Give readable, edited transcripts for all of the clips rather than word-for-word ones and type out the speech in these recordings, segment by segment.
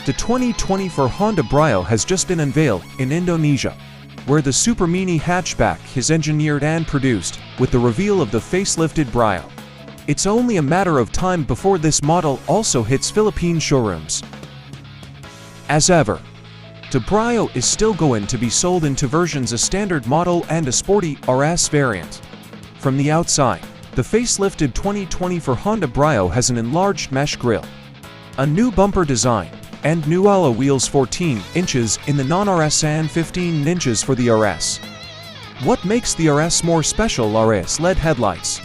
The 2024 Honda Brio has just been unveiled in Indonesia, where the Super Mini hatchback is engineered and produced with the reveal of the facelifted Brio. It's only a matter of time before this model also hits Philippine showrooms. As ever, the Brio is still going to be sold in two versions, a standard model and a sporty RS variant. From the outside, the facelifted 2024 Honda Brio has an enlarged mesh grille, a new bumper design, and new alloy wheels 14 inches in the non-RS and 15 inches for the RS. What makes the RS more special are its LED headlights.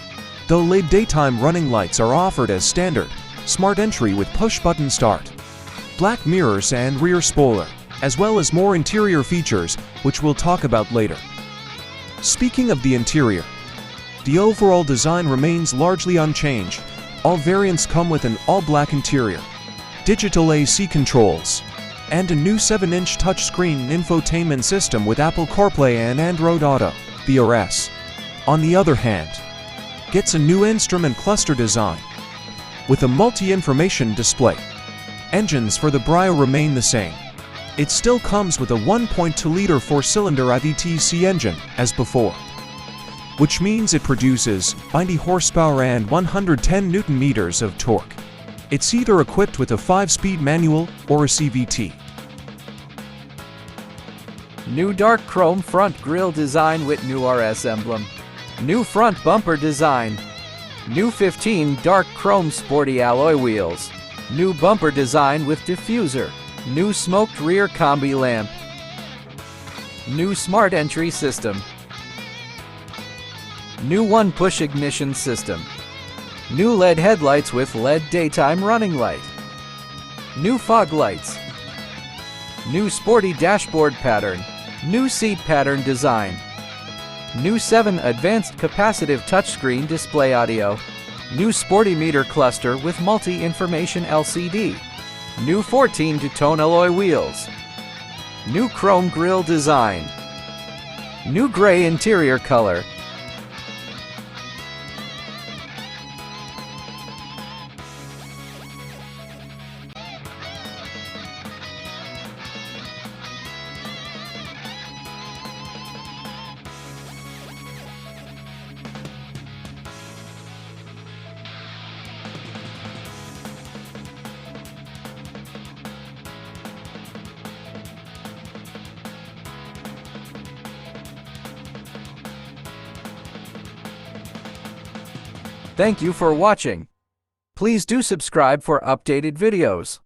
Though LED daytime running lights are offered as standard, smart entry with push-button start, black mirrors and rear spoiler, as well as more interior features, which we'll talk about later. Speaking of the interior, the overall design remains largely unchanged. All variants come with an all-black interior, digital AC controls, and a new 7-inch touchscreen infotainment system with Apple CarPlay and Android Auto. The RS, on the other hand, gets a new instrument cluster design with a multi-information display. Engines for the Brio remain the same. It still comes with a 1.2-liter 4-cylinder AVTC engine as before, which means it produces 90 horsepower and 110 Nm of torque. It's either equipped with a 5-speed manual or a CVT. New dark chrome front grille design with new RS emblem. New front bumper design. New 15 dark chrome sporty alloy wheels. New bumper design with diffuser. New smoked rear combi lamp. New smart entry system. New one-push ignition system. New LED headlights with LED daytime running light. New fog lights. New sporty dashboard pattern. New seat pattern design. New 7 advanced capacitive touchscreen display audio. New sporty meter cluster with multi-information LCD. New 14-tone alloy wheels. New chrome grille design. New gray interior color. Thank you for watching. Please do subscribe for updated videos.